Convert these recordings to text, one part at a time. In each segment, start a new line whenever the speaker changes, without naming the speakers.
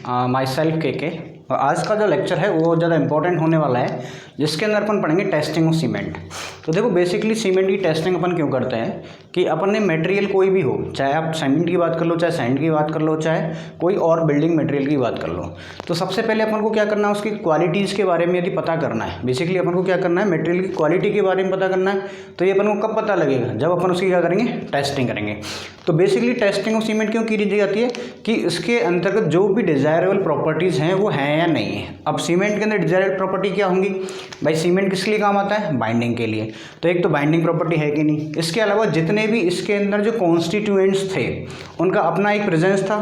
My self के। और आज का जो लेक्चर है वो ज़्यादा इंपॉर्टेंट होने वाला है, जिसके अंदर अपन पढ़ेंगे टेस्टिंग ऑफ सीमेंट। तो देखो बेसिकली सीमेंट की टेस्टिंग अपन क्यों करते हैं कि अपन ने मटेरियल कोई भी हो, चाहे आप सीमेंट की बात कर लो, चाहे सैंड की बात कर लो, चाहे कोई और बिल्डिंग मटेरियल की बात कर लो, तो सबसे पहले अपन को क्या करना है, उसकी क्वालिटीज़ के बारे में यदि पता करना है। बेसिकली अपन को क्या करना है, मटेरियल की क्वालिटी के बारे में पता करना है। तो ये अपन को कब पता लगेगा, जब अपन उसकी क्या करेंगे, टेस्टिंग करेंगे। तो बेसिकली टेस्टिंग ऑफ सीमेंट क्यों की जाती है कि इसके अंतर्गत जो भी डिजायरेबल प्रॉपर्टीज़ हैं वो हैं या नहीं है। अब सीमेंट के अंदर डिजायरेबल प्रॉपर्टी क्या होंगी भाई, सीमेंट किसके लिए काम आता है, बाइंडिंग के लिए। तो एक तो बाइंडिंग प्रॉपर्टी है कि नहीं, इसके अलावा जितने भी इसके अंदर जो कॉन्स्टिट्यूएंट्स थे उनका अपना एक प्रेजेंस था।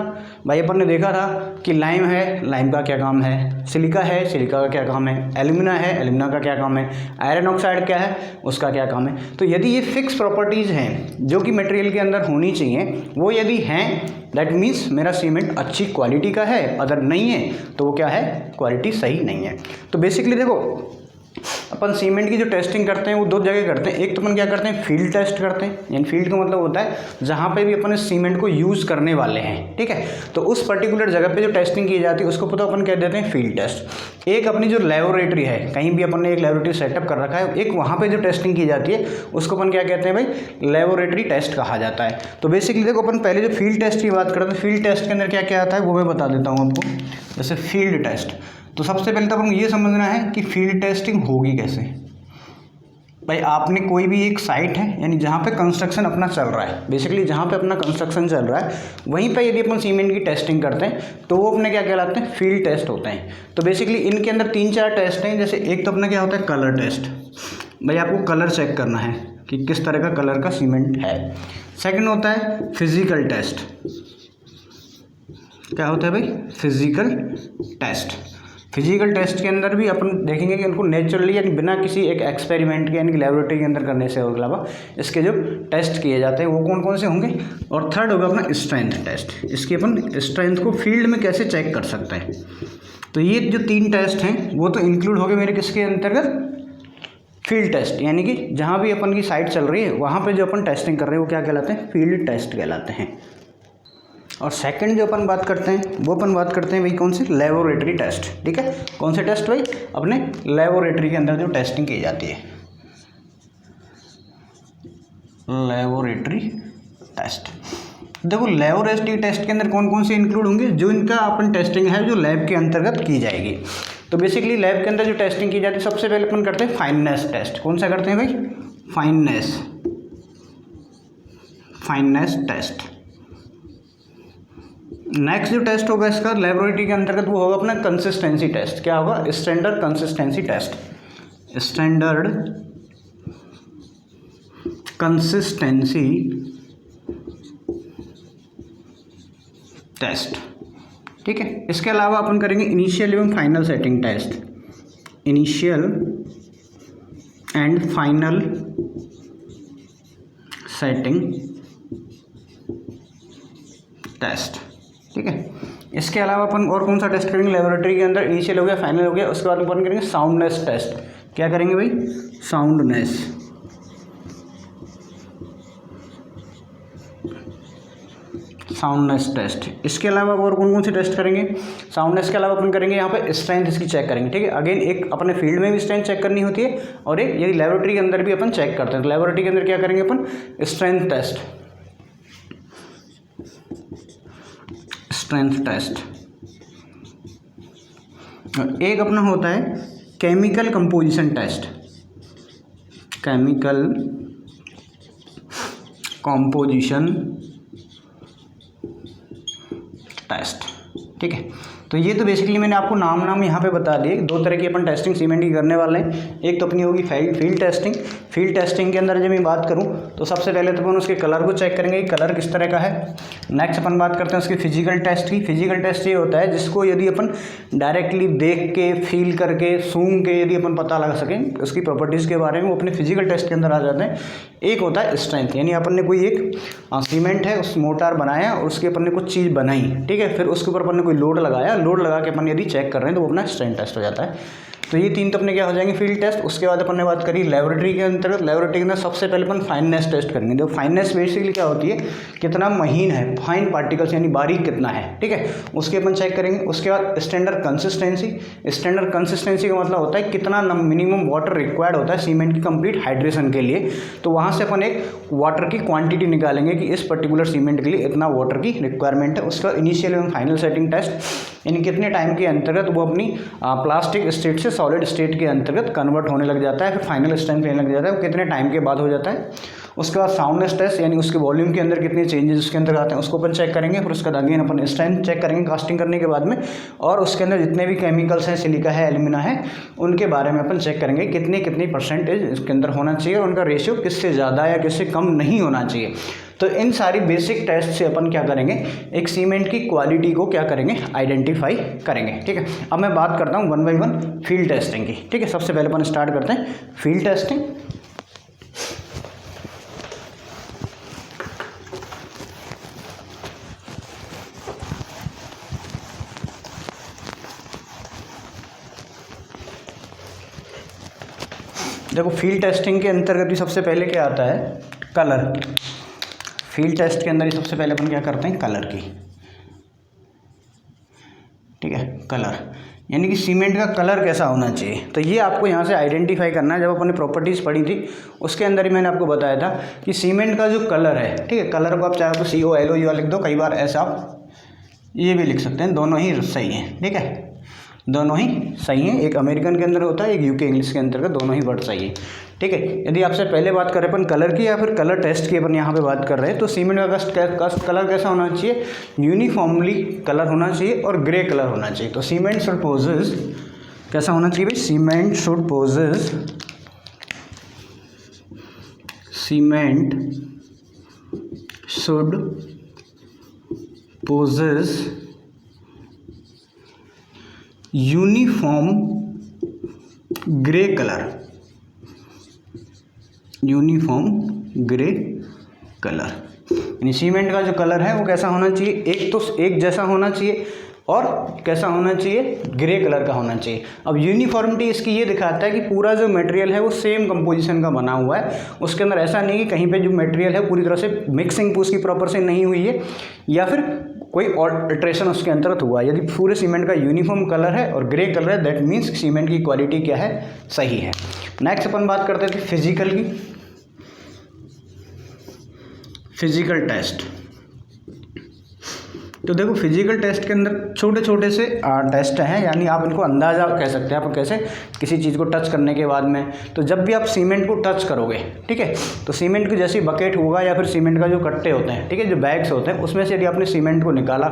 भाई अपन ने देखा था कि लाइम है, लाइम का क्या काम है, सिलिका है, सिलिका का क्या काम है, एल्यूमिना है, एल्यूमिना का क्या काम है, आयरन ऑक्साइड क्या है, उसका क्या काम है। तो यदि ये फिक्स प्रॉपर्टीज़ हैं जो कि मटेरियल के अंदर होनी चाहिए, वो यदि हैं, दैट मीन्स मेरा सीमेंट अच्छी क्वालिटी का है। अगर नहीं है तो वो क्या है, क्वालिटी सही नहीं है। तो बेसिकली देखो अपन सीमेंट की जो टेस्टिंग करते हैं वो दो जगह करते हैं। एक तो अपन क्या करते हैं, फील्ड टेस्ट करते हैं, यानी फील्ड का मतलब होता है जहाँ पे भी अपन इस सीमेंट को यूज़ करने वाले हैं, ठीक है। तो उस पर्टिकुलर जगह पे जो टेस्टिंग की जाती है उसको पता अपन कह देते हैं फील्ड टेस्ट। एक अपनी जो लेबोरेटरी है, कहीं भी अपन ने एक लेबोरेटरी सेटअप कर रखा है, एक वहाँ पर जो टेस्टिंग की जाती है उसको अपन क्या कहते हैं भाई, लेबोरेटरी टेस्ट कहा जाता है। तो बेसिकली देखो अपन पहले जो फील्ड टेस्ट की बात करते हैं, फील्ड टेस्ट के अंदर क्या क्या आता है वो मैं बता देता हूँ आपको। जैसे फील्ड टेस्ट, तो सबसे पहले तो अपन ये समझना है कि फील्ड टेस्टिंग होगी कैसे। भाई आपने कोई भी एक साइट है, यानी जहाँ पे कंस्ट्रक्शन अपना चल रहा है, बेसिकली जहाँ पे अपना कंस्ट्रक्शन चल रहा है वहीं पे यदि अपन सीमेंट की टेस्टिंग करते हैं तो वो अपने क्या कहलाते हैं, फील्ड टेस्ट होते हैं। तो बेसिकली इनके अंदर 3-4 टेस्ट हैं। जैसे एक तो अपना क्या होता है, कलर टेस्ट। भाई आपको कलर चेक करना है कि किस तरह का कलर का सीमेंट है। सेकेंड होता है फिजिकल टेस्ट। क्या होता है भाई, फिजिकल टेस्ट। फिजिकल टेस्ट के अंदर भी अपन देखेंगे कि उनको नेचुरली यानी बिना किसी एक एक्सपेरिमेंट के यानी कि लेबोरेटरी के अंदर करने से अलावा इसके जो टेस्ट किए जाते हैं वो कौन कौन से होंगे। और थर्ड होगा अपना स्ट्रेंथ टेस्ट। इसकी अपन स्ट्रेंथ को फील्ड में कैसे चेक कर सकते हैं। तो ये जो 3 टेस्ट हैं वो तो इंक्लूड हो गए मेरे किसके अंतर्गत, फील्ड टेस्ट। यानी कि जहाँ भी अपन की साइट चल रही है वहाँ पर जो अपन टेस्टिंग कर रहे हैं वो क्या कहलाते हैं, फील्ड टेस्ट कहलाते हैं। और सेकंड जो अपन बात करते हैं वो अपन बात करते हैं भाई कौन से, लेबोरेटरी टेस्ट। ठीक है, कौन से टेस्ट भाई, अपने लेबोरेटरी के अंदर जो टेस्टिंग की जाती है, लेबोरेटरी टेस्ट। देखो लेबोरेटरी टेस्ट के अंदर कौन कौन से इंक्लूड होंगे, जो इनका अपन टेस्टिंग है जो लैब के अंतर्गत की जाएगी। तो बेसिकली लैब के अंदर जो टेस्टिंग की जाती है सबसे पहले अपन करते हैं फाइननेस टेस्ट। कौन सा करते हैं भाई, फाइननेस टेस्ट। नेक्स्ट जो टेस्ट होगा इसका लेबोरेटरी के अंतर्गत वो होगा अपना कंसिस्टेंसी टेस्ट। क्या होगा, standard consistency test, standard consistency test. ठीक है, इसके अलावा अपन करेंगे इनिशियल एवं final setting test, initial and final setting test. ठीक है, इसके अलावा अपन और कौन सा टेस्ट करेंगे लेबोरेटरी के अंदर, इनिशियल हो गया, फाइनल हो गया, उसके बाद अपन करेंगे साउंडनेस टेस्ट। क्या करेंगे भाई, साउंडनेस टेस्ट। इसके अलावा और कौन कौन से टेस्ट करेंगे, साउंडनेस के अलावा अपन करेंगे यहाँ पे स्ट्रेंथ इसकी चेक करेंगे। ठीक है, अगेन एक अपने फील्ड में भी स्ट्रेंथ चेक करनी होती है और एक यदि लेबोरेटरी के अंदर भी अपन चेक करते हैं। तो लेबोरेटरी के अंदर क्या करेंगे अपन, स्ट्रेंथ टेस्ट, और एक अपना होता है chemical composition test, chemical composition test. ठीक है, तो ये तो बेसिकली मैंने आपको नाम यहाँ पे बता दिए। 2 तरह की अपन टेस्टिंग सीमेंट की करने वाले हैं। एक तो अपनी होगी फील्ड टेस्टिंग। फील्ड टेस्टिंग के अंदर जब मैं बात करूँ तो सबसे पहले तो अपन उसके कलर को चेक करेंगे कि कलर किस तरह का है। नेक्स्ट अपन बात करते हैं उसकी फिजिकल टेस्ट की। फिजिकल टेस्ट ये होता है जिसको यदि अपन डायरेक्टली देख के, फील करके, सूंघ के यदि अपन पता लगा सकें उसकी प्रॉपर्टीज़ के बारे में, वो अपने फिजिकल टेस्ट के अंदर आ जाते हैं। एक होता है स्ट्रेंथ, यानी अपन ने कोई एक सीमेंट है, उस मोटार बनाया और उसके अपन ने कुछ चीज़ बनाई, ठीक है, फिर उसके ऊपर अपन ने कोई लोड लगाया, लोड लगा के अपन यदि चेक कर रहे हैं तो वो अपना स्ट्रेंथ टेस्ट हो जाता है। तो ये 3 तो अपने क्या हो जाएंगे फील्ड टेस्ट। उसके बाद अपन ने बात करी लेबोरेटरी के अंतर्गत, लेबोरेटरी के अंदर सबसे पहले अपन फाइननेस टेस्ट करेंगे। देखो फाइननेस बेसिकली क्या होती है, कितना महीन है, फाइन पार्टिकल्स यानी बारीक कितना है, ठीक है, उसके अपन चेक करेंगे। उसके बाद स्टैंडर्ड कंसिस्टेंसी, स्टैंडर्ड कंसिस्टेंसी का मतलब होता है कितना मिनिमम वाटर रिक्वायर्ड होता है सीमेंट की कंप्लीट हाइड्रेशन के लिए। तो वहाँ से अपन एक वाटर की क्वांटिटी निकालेंगे कि इस पर्टिकुलर सीमेंट के लिए इतना वाटर की रिक्वायरमेंट है। उसका इनिशियल एवं फाइनल सेटिंग टेस्ट, यानी कितने टाइम के अंतर्गत वो अपनी प्लास्टिक स्टेट से सॉलिड स्टेट के अंतर्गत कन्वर्ट होने लग जाता है, फिर फाइनल स्ट्रेंथ लेने लग जाता है, वो कितने टाइम के बाद हो जाता है। उसके बाद साउंडनेस टेस्ट, यानी उसके वॉल्यूम के अंदर कितने चेंजेस उसके अंदर आते हैं उसको अपन चेक करेंगे। फिर उसके बाद अगेन अपन स्ट्रेंथ चेक करेंगे कास्टिंग करने के बाद में, और उसके अंदर जितने भी केमिकल्स हैं, सिलिका है, एल्यूमिना है, उनके बारे में अपन चेक करेंगे कितनी कितनी परसेंटेज इसके अंदर होना चाहिए और उनका रेशियो किससे ज़्यादा या किससे कम नहीं होना चाहिए। तो इन सारी बेसिक टेस्ट से अपन क्या करेंगे, एक सीमेंट की क्वालिटी को क्या करेंगे, आइडेंटिफाई करेंगे, ठीक है। अब मैं बात करता हूँ 1 बाय 1 फील्ड टेस्टिंग की, ठीक है। सबसे पहले अपन स्टार्ट करते हैं फील्ड टेस्टिंग। देखो फील्ड टेस्टिंग के अंतर्गत भी सबसे पहले क्या आता है, कलर। फील्ड टेस्ट के अंदर ही सबसे पहले अपन क्या करते हैं, कलर की, ठीक है, कलर, यानी कि सीमेंट का कलर कैसा होना चाहिए। तो ये आपको यहाँ से आइडेंटिफाई करना है। जब अपन ने प्रॉपर्टीज़ पढ़ी थी उसके अंदर ही मैंने आपको बताया था कि सीमेंट का जो कलर है, ठीक है, कलर को आप चाहे तो COLOUR लिख दो, कई बार ऐसा आप ये भी लिख सकते हैं, दोनों ही सही हैं, ठीक है, दोनों ही सही हैं। एक अमेरिकन के अंदर होता है, एक UK इंग्लिश के अंतर्गत, दोनों ही वर्ड सही है, ठीक है। यदि आपसे पहले बात करें अपन कलर की या फिर कलर टेस्ट की अपन यहाँ पे बात कर रहे हैं, तो सीमेंट का कलर कैसा होना चाहिए, यूनिफॉर्मली कलर होना चाहिए और ग्रे कलर होना चाहिए। तो सीमेंट शुड पोजेस कैसा होना चाहिए भाई, cement should possess uniform grey colour, uniform grey colour, यानी सीमेंट का जो कलर है वो कैसा होना चाहिए, एक तो एक जैसा होना चाहिए और कैसा होना चाहिए, ग्रे कलर का होना चाहिए। अब यूनिफॉर्मिटी इसकी ये दिखाता है कि पूरा जो मटेरियल है वो सेम कंपोजिशन का बना हुआ है, उसके अंदर ऐसा नहीं कि कहीं पे जो मटेरियल है पूरी तरह से मिक्सिंग उसकी प्रॉपर से नहीं हुई है या फिर कोई ऑल्ट्रेशन उसके अंतर्गत हुआ है। यदि पूरे सीमेंट का यूनिफॉर्म कलर है और ग्रे कलर है, दैट मीन्स सीमेंट की क्वालिटी क्या है, सही है। नेक्स्ट अपन बात करते थे फिजिकल की, फिजिकल टेस्ट। तो देखो फिजिकल टेस्ट के अंदर छोटे छोटे से टेस्ट हैं, यानी आप इनको अंदाज़ा कह सकते हैं आप कैसे, किसी चीज़ को टच करने के बाद में। तो जब भी आप सीमेंट को टच करोगे, ठीक है, तो सीमेंट की जैसी बकेट होगा या फिर सीमेंट का जो कट्टे होते हैं, ठीक है, जो बैग्स होते हैं, उसमें से यदि आपने सीमेंट को निकाला,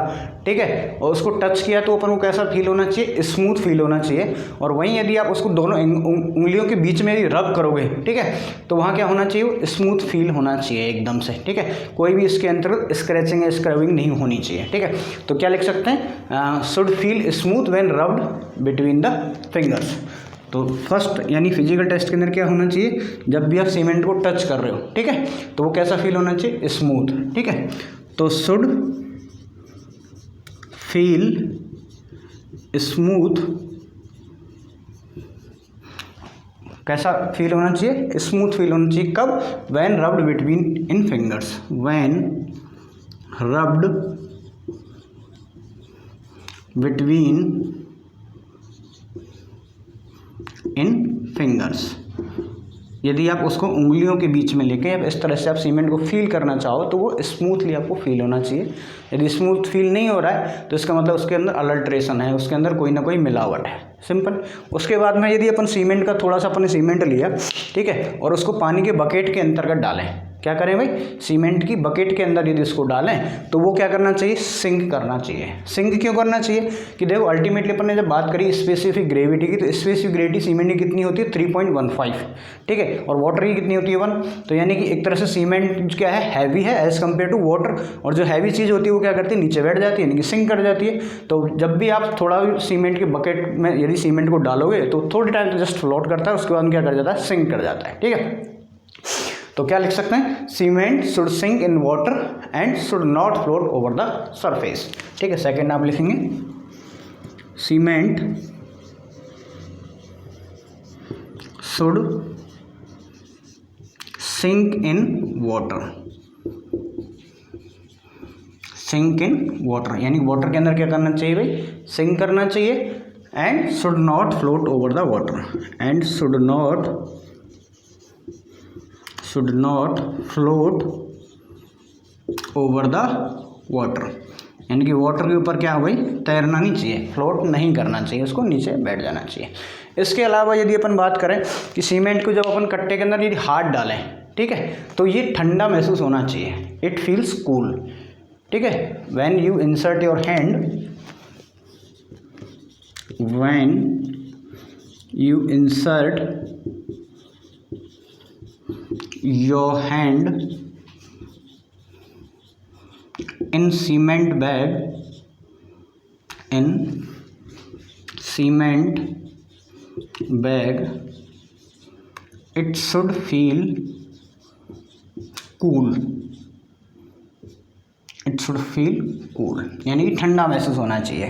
ठीक है, और उसको टच किया तो अपन को कैसा फील होना चाहिए, स्मूथ फील होना चाहिए। और वहीं यदि आप उसको दोनों उंगलियों के बीच में यदि रब करोगे, ठीक है, तो वहाँ क्या होना चाहिए, स्मूथ फील होना चाहिए एकदम से, ठीक है, कोई भी इसके अंतर्गत स्क्रैचिंग या स्क्रबिंग नहीं होनी चाहिए, ठीक है। तो क्या लिख सकते हैं, should feel smooth when rubbed between the fingers. तो फर्स्ट यानी फिजिकल टेस्ट के अंदर क्या होना चाहिए, जब भी आप सीमेंट को टच कर रहे हो, ठीक है, तो वो कैसा फील होना चाहिए, स्मूथ, ठीक है। तो शुड फील स्मूथ, कैसा फील होना चाहिए, स्मूथ फील होना चाहिए, कब, when rubbed between in fingers, when rubbed between in fingers. यदि आप उसको उंगलियों के बीच में लेके या इस तरह से आप सीमेंट को फील करना चाहो तो वो स्मूथली आपको फील होना चाहिए। यदि स्मूथ फील नहीं हो रहा है तो इसका मतलब उसके अंदर अल्ट्रेशन है, उसके अंदर कोई ना कोई मिलावट है, सिंपल। उसके बाद में यदि अपन सीमेंट का थोड़ा सा अपने सीमेंट लिया, ठीक है, और उसको पानी के बकेट के अंतर्गत डालें, क्या करें भाई, सीमेंट की बकेट के अंदर यदि इसको डालें तो वो क्या करना चाहिए, सिंक करना चाहिए। सिंक क्यों करना चाहिए कि देखो अल्टीमेटली अपन ने जब बात करी स्पेसिफिक ग्रेविटी की, तो स्पेसिफिक ग्रेविटी सीमेंट की कितनी होती है, 3.15, ठीक है, और वाटर की कितनी होती है 1। तो यानी कि एक तरह से सीमेंट क्या है, हैवी है एज कम्पेयर टू वाटर, और जो हैवी चीज़ होती है वो क्या करती है, नीचे बैठ जाती है, यानी कि सिंक कर जाती है। तो जब भी आप थोड़ा सीमेंट के बकेट में यदि सीमेंट को डालोगे तो थोड़े टाइम तो जस्ट फ्लोट करता है, उसके बाद क्या कर जाता है, सिंक कर जाता है, ठीक है। तो क्या लिख सकते हैं, cement should sink in water and should not float over the surface, ठीक है। सेकंड आप लिखेंगे, cement should sink in water, sink in water यानी वाटर के अंदर क्या करना चाहिए भाई, सिंक करना चाहिए। And should not float over the water, and should not float over the water, यानी कि वाटर के ऊपर क्या हो भाई, तैरना नहीं चाहिए, फ्लोट नहीं करना चाहिए, उसको नीचे बैठ जाना चाहिए। इसके अलावा यदि अपन बात करें कि सीमेंट को जब अपन कट्टे के अंदर यदि हाथ डालें, ठीक है, तो ये ठंडा महसूस होना चाहिए, इट फील्स कूल, ठीक है। When you insert your hand, when you insert your hand in cement bag, it should feel cool, यानी कि ठंडा महसूस होना चाहिए।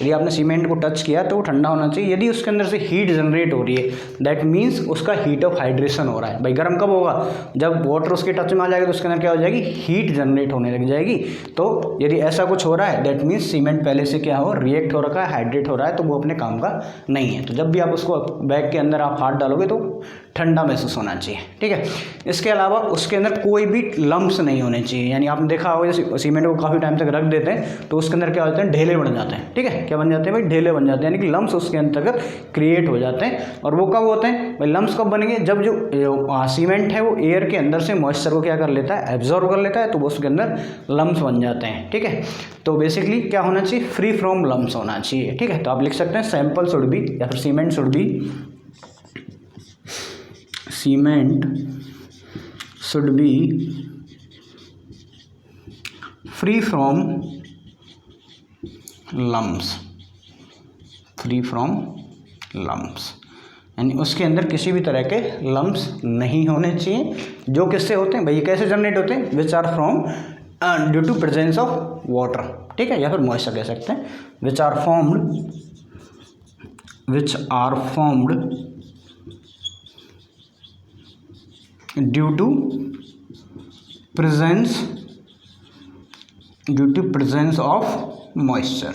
यदि आपने सीमेंट को टच किया तो वो ठंडा होना चाहिए। यदि उसके अंदर से हीट जनरेट हो रही है, दैट मीन्स उसका हीट ऑफ हाइड्रेशन हो रहा है। भाई गर्म कब होगा, जब वाटर उसके टच में आ जाएगा तो उसके अंदर क्या हो जाएगी, हीट जनरेट होने लग जाएगी। तो यदि ऐसा कुछ हो रहा है, दैट मीन्स सीमेंट पहले से क्या हो, रिएक्ट हो रखा है, हाइड्रेट हो रहा है, तो वो अपने काम का नहीं है। तो जब भी आप उसको बैग के अंदर आप हाथ डालोगे तो ठंडा महसूस होना चाहिए, ठीक है। इसके अलावा उसके अंदर कोई भी लम्प्स नहीं होने चाहिए, यानी आपने देखा होगा जैसे सीमेंट को काफ़ी टाइम तक रख देते हैं तो उसके अंदर क्या होते हैं, ढेले बन जाते हैं, ठीक है। क्या बन जाते हैं भाई, ढेले बन जाते हैं, यानी कि लम्प्स उसके अंतर्गत क्रिएट हो जाते हैं। और वो कब होते हैं भाई, लम्प्स कब बनेंगे, जब जो सीमेंट है वो एयर के अंदर से मॉइस्चर को क्या कर लेता है, एब्जॉर्व कर लेता है, तो वो उसके अंदर लम्प्स बन जाते हैं, ठीक है। तो बेसिकली क्या होना चाहिए, फ्री फ्रॉम लम्प्स होना चाहिए, ठीक है। तो आप लिख सकते हैं सैंपल शुड बी, या फिर cement should be, cement should be free from lumps, free from lumps, यानी उसके अंदर किसी भी तरह के लम्प्स नहीं होने चाहिए। जो किससे होते हैं भाई, ये कैसे जनरेट होते हैं, which are from due to presence of water, ठीक है, या फिर मॉइस्चर कह सकते हैं। Which are formed due to presence of moisture.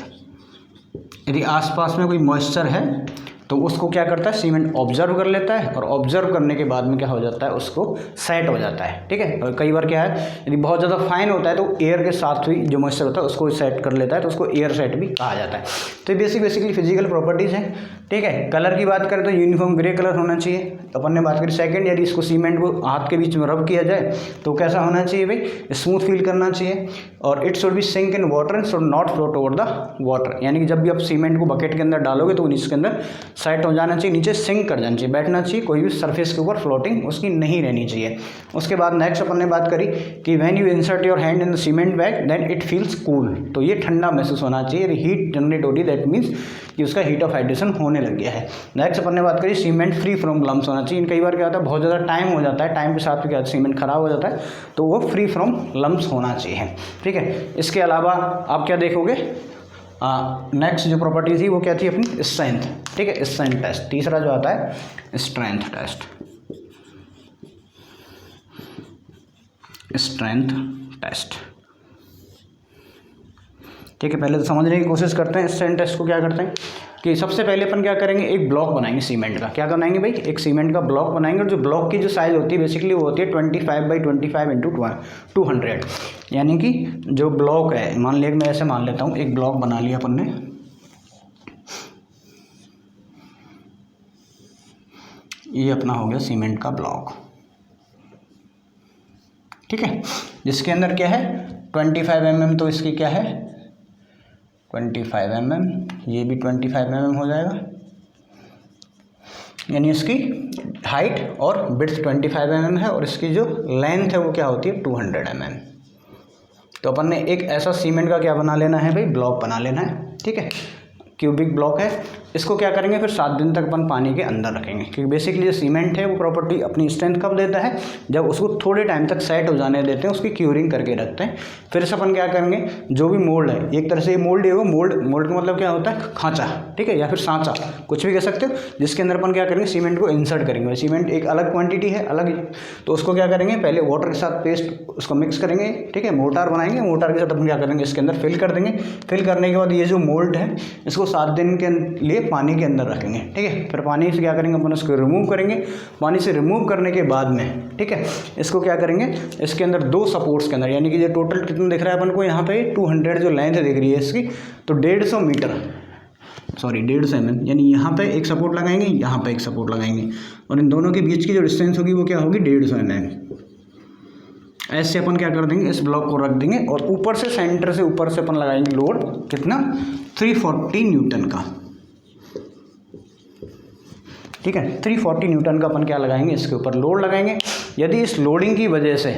यदि आसपास में कोई मॉइस्चर है तो उसको क्या करता है, सीमेंट ऑब्जर्व कर लेता है, और ऑब्जर्व करने के बाद में क्या हो जाता है, उसको सेट हो जाता है, ठीक है। और कई बार क्या है, यदि बहुत ज़्यादा फाइन होता है तो एयर के साथ ही जो मॉइस्चर होता है उसको सेट कर लेता है, तो उसको एयर सेट भी कहा जाता है। तो ये बेसिकली फिजिकल प्रॉपर्टीज़ हैं, ठीक है। कलर की बात करें तो यूनिफॉर्म ग्रे कलर होना चाहिए, अपन ने बात करी। सेकंड, यदि इसको सीमेंट को हाथ के बीच में रब किया जाए तो कैसा होना चाहिए भाई, स्मूथ फील करना चाहिए। और it should be sink in water and should not float over the water, यानी कि जब भी आप सीमेंट को बकेट के अंदर डालोगे तो नीचे के अंदर सेट हो जाना चाहिए, नीचे सिंक कर जाना चाहिए, बैठना चाहिए, कोई भी सरफेस के ऊपर फ्लोटिंग उसकी नहीं रहनी चाहिए। उसके बाद नेक्स्ट अपन ने बात करी कि when you insert your hand in the cement bag then it feels cool, तो ये ठंडा महसूस होना चाहिए, हीट जनरेट हो रही है, दैट मीन्स कि उसका हीट ऑफ हाइड्रेशन होने लग गया है। नेक्स्ट अपन ने बात करी सीमेंट फ्री फ्रॉम लम्प्स होना चाहिए। कई बार क्या होता है, बहुत ज़्यादा टाइम हो जाता है, टाइम के साथ क्या सीमेंट खराब हो जाता है, तो वो फ्री फ्रॉम लम्प्स होना चाहिए, ठीक है। इसके अलावा आप क्या देखोगे, नेक्स्ट जो प्रॉपर्टी थी वो क्या थी अपनी, स्ट्रेंथ, ठीक है, स्ट्रेंथ टेस्ट। तीसरा जो आता है स्ट्रेंथ टेस्ट, स्ट्रेंथ टेस्ट, ठीक है। पहले तो समझने की कोशिश करते हैं स्ट्रेंथ टेस्ट को। क्या करते हैं कि सबसे पहले अपन क्या करेंगे, एक ब्लॉक बनाएंगे सीमेंट का। क्या बनाएंगे भाई, एक सीमेंट का ब्लॉक बनाएंगे, और जो ब्लॉक की जो साइज़ होती है बेसिकली वो होती है 25x25 इंटू 200, यानी कि जो ब्लॉक है, मान लिया मैं ऐसे मान लेता हूँ, एक ब्लॉक बना लिया अपन ने, ये अपना हो गया सीमेंट का ब्लॉक, ठीक है, जिसके अंदर क्या है 25 mm, तो इसकी क्या है 25 mm, ये भी 25 mm हो जाएगा, यानी इसकी हाइट और विड्थ 25 mm है, और इसकी जो लेंथ है वो क्या होती है 200 mm। तो अपन ने एक ऐसा सीमेंट का क्या बना लेना है भाई, ब्लॉक बना लेना है, ठीक है। क्यूबिक ब्लॉक है। इसको क्या करेंगे फिर 7 दिन तक अपन पानी के अंदर रखेंगे, क्योंकि बेसिकली जो सीमेंट है वो प्रॉपर्टी अपनी स्ट्रेंथ कब देता है, जब उसको थोड़े टाइम तक सेट हो जाने देते हैं, उसकी क्यूरिंग करके रखते हैं। फिर से अपन क्या करेंगे, जो भी मोल्ड है, एक तरह से ये मोल्ड ही होगा। मोल्ड का मतलब क्या होता है, खांचा, ठीक है, या फिर सांचा, कुछ भी कह सकते हो, जिसके अंदर अपन क्या करेंगे, सीमेंट को इंसर्ट करेंगे। सीमेंट एक अलग क्वांटिटी है, अलग, तो उसको क्या करेंगे, पहले वाटर के साथ पेस्ट उसको मिक्स करेंगे, ठीक है, मोर्टार बनाएंगे, मोर्टार के साथ अपन क्या करेंगे, इसके अंदर फिल कर देंगे। फिल करने के बाद ये जो मोल्ड है इसको 7 दिन के लिए पानी के अंदर रखेंगे, ठीक है। फिर पानी से क्या करेंगे, अपन उसको रिमूव करेंगे। पानी से रिमूव करने के बाद में, ठीक है, इसको क्या करेंगे, इसके अंदर 2 सपोर्ट्स के अंदर, यानी कि ये टोटल कितना दिख रहा है अपन को यहाँ पे 200 जो लेंथ दिख रही है इसकी, तो 150 मीटर, सॉरी 150 mm, यानी यहाँ पे एक सपोर्ट लगाएंगे, यहाँ पे एक सपोर्ट लगाएंगे, और इन दोनों के बीच की जो डिस्टेंस होगी वो क्या होगी, 150 mm। ऐसे अपन क्या कर देंगे, इस ब्लॉक को रख देंगे, और ऊपर से सेंटर से ऊपर से अपन लगाएंगे लोड कितना, 340 न्यूटन का, ठीक है। 340 न्यूटन का अपन क्या लगाएंगे, इसके ऊपर लोड लगाएंगे। यदि इस लोडिंग की वजह से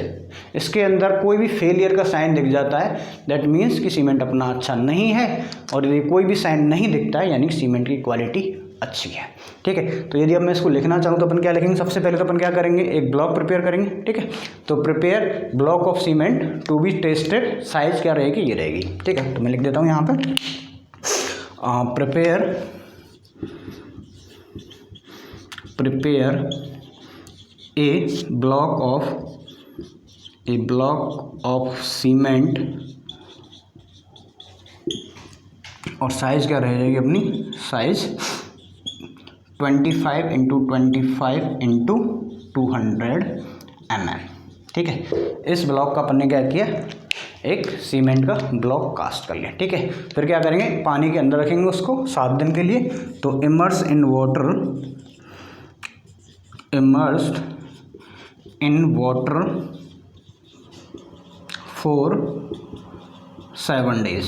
इसके अंदर कोई भी फेलियर का साइन दिख जाता है, दैट मीन्स कि सीमेंट अपना अच्छा नहीं है, और यदि कोई भी साइन नहीं दिखता है यानी कि सीमेंट की क्वालिटी अच्छी है, ठीक है। तो यदि अब मैं इसको लिखना चाहूँ तो अपन क्या लिखेंगे, सबसे पहले तो अपन क्या करेंगे, एक ब्लॉक प्रिपेयर करेंगे, ठीक है। तो prepare block of cement to be tested, size क्या रहेगी, ये रहेगी, ठीक है। तो मैं लिख देता हूँ यहाँ पर prepare a block of cement, और साइज क्या रहेगी अपनी, साइज 25 × 25 × 200 mm, ठीक है। इस ब्लॉक का अपन ने क्या किया, एक सीमेंट का ब्लॉक कास्ट कर लिया, ठीक है। फिर क्या करेंगे, पानी के अंदर रखेंगे उसको 7 दिन के लिए। तो immersed in water for 7 days,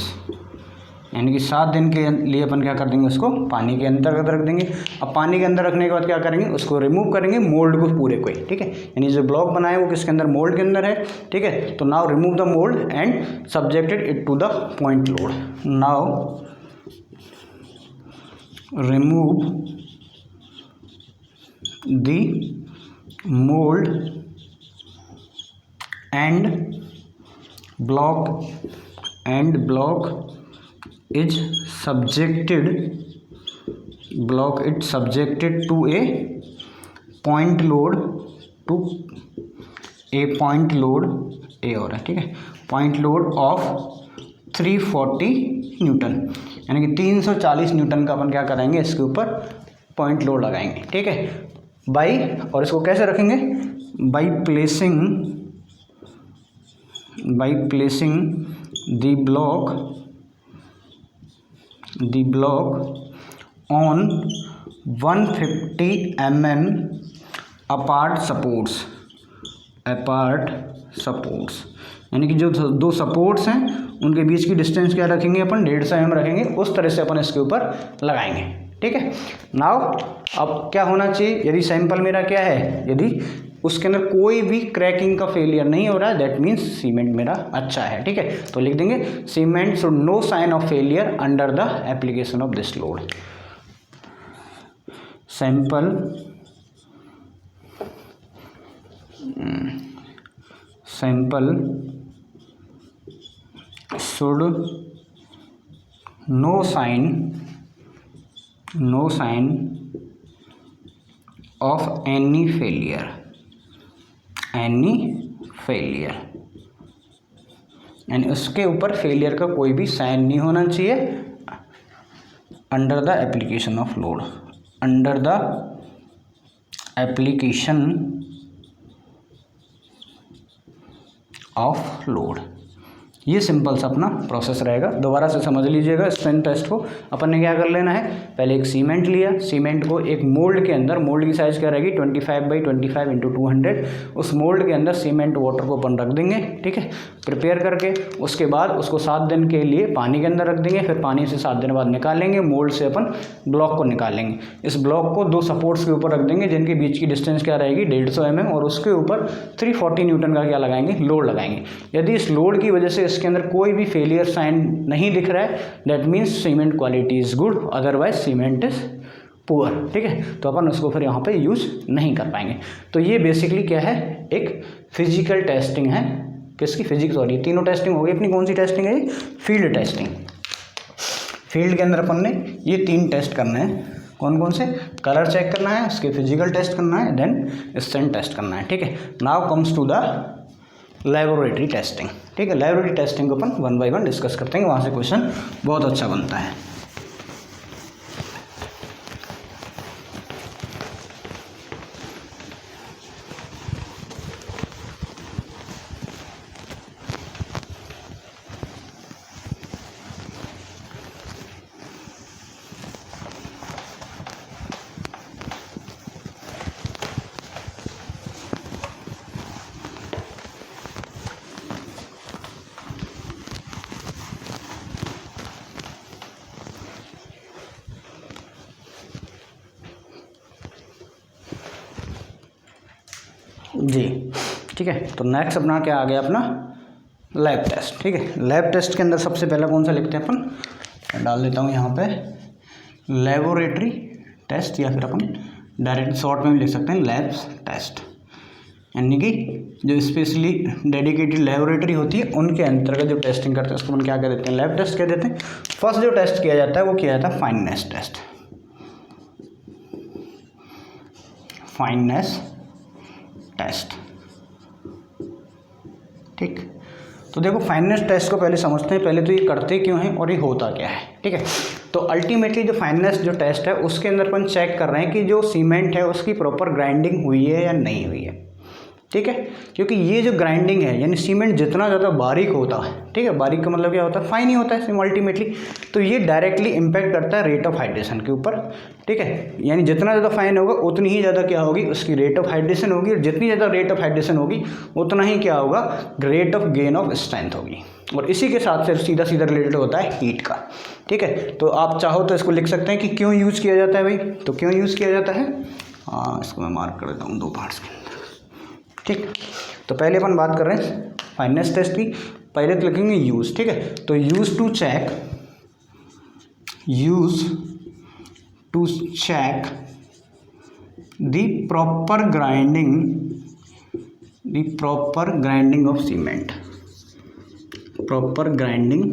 यानी कि 7 दिन के लिए अपन क्या कर देंगे, उसको पानी के अंदर रख देंगे। अब पानी के अंदर रखने के बाद क्या करेंगे, उसको रिमूव करेंगे, मोल्ड को पूरे को, ठीक है, यानी जो ब्लॉक बनाए वो किसके अंदर, मोल्ड के अंदर है, ठीक है। तो now remove the mould and subjected it to the point load. Now remove the mold and block is subjected to a point load A हो रहा है, ठीक है, पॉइंट लोड ऑफ 340 न्यूटन, यानी कि 340 न्यूटन का अपन क्या करेंगे, इसके ऊपर पॉइंट लोड लगाएंगे, ठीक है। बाई, और इसको कैसे रखेंगे, by placing the block on 150 mm apart supports, यानी कि जो 2 सपोर्ट्स हैं उनके बीच की डिस्टेंस क्या रखेंगे अपन, 150 mm रखेंगे। उस तरह से अपन इसके ऊपर लगाएंगे, ठीक है। नाउ अब क्या होना चाहिए, यदि सैंपल मेरा क्या है, यदि उसके अंदर कोई भी क्रैकिंग का फेलियर नहीं हो रहा है, दैट मीन्स सीमेंट मेरा अच्छा है, ठीक है। तो लिख देंगे cement should no sign of failure under the application of this load. Sample should no sign of any failure, यानी उसके ऊपर फेलियर का कोई भी साइन नहीं होना चाहिए under the application of load, under the application of load. ये सिंपल सा अपना प्रोसेस रहेगा। दोबारा से समझ लीजिएगा स्ट्रेंथ टेस्ट को। अपन ने क्या कर लेना है, पहले एक सीमेंट लिया, सीमेंट को एक मोल्ड के अंदर, मोल्ड की साइज़ क्या रहेगी 25 × 25 × 200, उस मोल्ड के अंदर सीमेंट वाटर को अपन रख देंगे, ठीक है, प्रिपेयर करके। उसके बाद उसको 7 दिन के लिए पानी के अंदर रख देंगे, फिर पानी से 7 दिन बाद निकालेंगे, मोल्ड से अपन ब्लॉक को निकालेंगे। इस ब्लॉक को 2 सपोर्ट्स के ऊपर रख देंगे जिनके बीच की डिस्टेंस क्या रहेगी 150 mm, और उसके ऊपर 340 न्यूटन का क्या लगाएंगे, लोड लगाएंगे। यदि इस लोड की वजह से इसके अंदर कोई भी फेलियर साइन नहीं दिख रहा है, that means cement quality is good, otherwise cement is poor. ठीक है, तो अपन उसको फिर यहाँ पे यूज़ नहीं कर पाएंगे। तो ये बेसिकली क्या है, एक फिजिकल टेस्टिंग है, किसकी, फिजिक्स। और ये तीनों टेस्टिंग हो गई अपनी, कौन सी टेस्टिंग है, फील्ड टेस्टिंग। फील्ड के अंदर अपन ने ये 3 टेस्ट करने हैं, कौन कौन से, कलर चेक करना है, उसके फिजिकल टेस्ट करना है, देन स्ट्रेंथ टेस्ट करना है। ठीक है, now comes to the laboratory testing. ठीक है, लेबोरेटरी टेस्टिंग को अपन 1 बाय 1 डिस्कस करते हैं, वहाँ से क्वेश्चन बहुत अच्छा बनता है। जी ठीक है, तो नेक्स्ट अपना क्या आ गया, अपना लैब टेस्ट। ठीक है, लैब टेस्ट के अंदर सबसे पहला कौन सा लिखते हैं अपन, मैं डाल देता हूँ यहाँ पे लेबोरेटरी टेस्ट, या फिर अपन डायरेक्ट शॉर्ट में भी लिख सकते हैं लैब्स टेस्ट, यानी कि जो स्पेशली डेडिकेटेड लेबोरेटरी होती है उनके अंतर्गत जो टेस्टिंग करते हैं उसको अपन क्या कह देते हैं, लैब टेस्ट कह देते हैं। फर्स्ट जो टेस्ट किया जाता है वो किया जाता है फाइननेस टेस्ट, फाइननेस टेस्ट। ठीक, तो देखो फाइननेस टेस्ट को पहले समझते हैं, पहले तो ये करते क्यों हैं और ये होता क्या है। ठीक है, तो अल्टीमेटली जो फाइननेस जो टेस्ट है उसके अंदर अपन चेक कर रहे हैं कि जो सीमेंट है उसकी प्रॉपर ग्राइंडिंग हुई है या नहीं हुई है। ठीक है, क्योंकि ये जो ग्राइंडिंग है, यानी सीमेंट जितना ज़्यादा बारीक होता है, ठीक है, बारीक का मतलब क्या होता है, फाइन ही होता है अल्टीमेटली, तो ये डायरेक्टली इम्पैक्ट करता है रेट ऑफ हाइड्रेशन के ऊपर। ठीक है, यानी जितना ज़्यादा फाइन होगा उतनी ही ज़्यादा क्या होगी, उसकी रेट ऑफ हाइड्रेशन होगी, और जितनी ज़्यादा रेट ऑफ हाइड्रेशन होगी उतना ही क्या होगा, rate of gain of strength होगी। और इसी के साथ से सीधा सीधा रिलेटेड होता है हीट का। ठीक है, तो आप चाहो तो इसको लिख सकते हैं कि क्यों यूज़ किया जाता है भाई, तो क्यों यूज़ किया जाता है, इसको मैं मार्क कर देता हूँ 2 पार्ट्स के अंदर। ठीक, तो पहले अपन बात कर रहे हैं फाइननेस टेस्ट की, पहले तो लिखेंगे यूज़। ठीक है, तो use to check the proper grinding of cement, proper grinding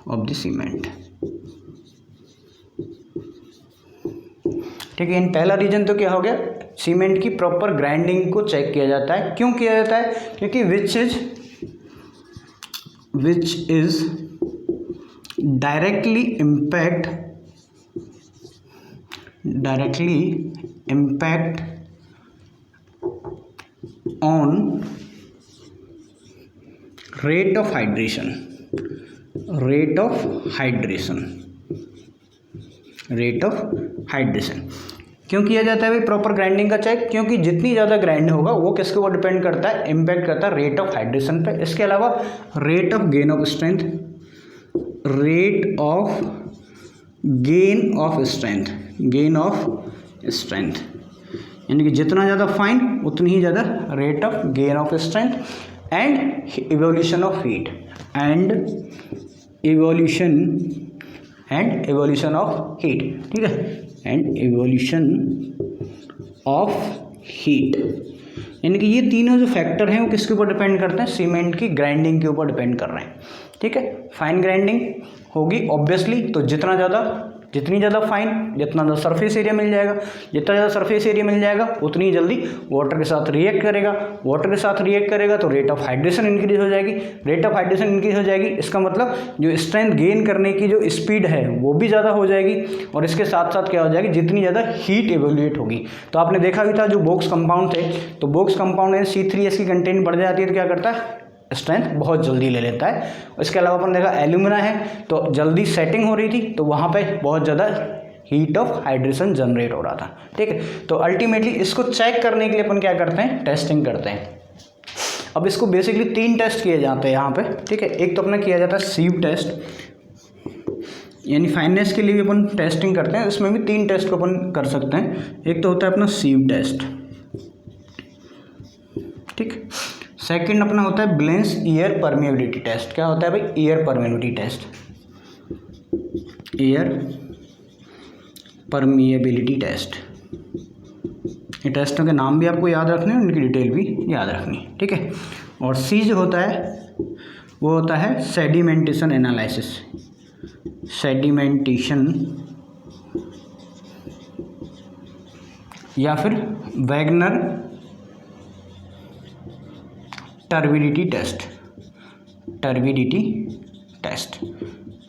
of the cement. ठीक है, इन पहला रीजन तो क्या हो गया, सीमेंट की प्रॉपर ग्राइंडिंग को चेक किया जाता है। क्यों किया जाता है, क्योंकि which is directly impact on rate of hydration. क्यों किया जाता है भाई प्रॉपर ग्राइंडिंग का चेक, क्योंकि जितनी ज़्यादा ग्राइंड होगा वो किसके ऊपर डिपेंड करता है, इम्पैक्ट करता है रेट ऑफ हाइड्रेशन पे। इसके अलावा rate of gain of strength, यानी कि जितना ज़्यादा फाइन उतनी ही ज़्यादा rate of gain of strength, and evolution of heat, ठीक है, एंड इवोल्यूशन ऑफ हीट, यानी कि ये तीनों जो फैक्टर हैं वो किसके ऊपर डिपेंड करते हैं, सीमेंट की ग्राइंडिंग के ऊपर डिपेंड कर रहे हैं। ठीक है, फाइन ग्राइंडिंग होगी ऑब्वियसली, तो जितनी ज़्यादा फाइन, जितना ज़्यादा सरफेस एरिया मिल जाएगा, जितना ज़्यादा सरफेस एरिया मिल जाएगा उतनी जल्दी वाटर के साथ रिएक्ट करेगा, तो रेट ऑफ हाइड्रेशन इंक्रीज हो जाएगी। इसका मतलब जो स्ट्रेंथ गेन करने की जो स्पीड है वो भी ज़्यादा हो जाएगी, और इसके साथ साथ क्या हो जाएगी, जितनी ज़्यादा हीट इवोल्यूएट होगी। तो आपने देखा भी था जो बॉक्स कंपाउंड थे, तो बॉक्स कंपाउंड में C3H की कंटेंट बढ़ जाती है तो क्या करता है, स्ट्रेंथ बहुत जल्दी ले लेता है। इसके अलावा अपन देखा एल्यूमिना है, तो जल्दी सेटिंग हो रही थी, तो वहाँ पे बहुत ज़्यादा हीट ऑफ हाइड्रेशन जनरेट हो रहा था। ठीक है, तो अल्टीमेटली इसको चेक करने के लिए अपन क्या करते हैं, टेस्टिंग करते हैं। अब इसको बेसिकली 3 टेस्ट किए जाते हैं यहाँ पे। ठीक है, एक तो अपना किया जाता है सीव टेस्ट, यानी फाइननेस के लिए भी अपन टेस्टिंग करते हैं, इसमें भी 3 टेस्ट को अपन कर सकते हैं। एक तो होता है अपना सीव टेस्ट। ठीक, सेकंड अपना होता है ब्लेंस एयर परमेबिलिटी टेस्ट। क्या होता है भाई? Air permeability test, air permeability test. ये टेस्टों के नाम भी आपको याद रखने हैं, उनकी डिटेल भी याद रखनी है, ठीक है। और सी जो होता है वो होता है सेडिमेंटेशन एनालिसिस, सेडिमेंटेशन या फिर Wagner turbidity test, turbidity test,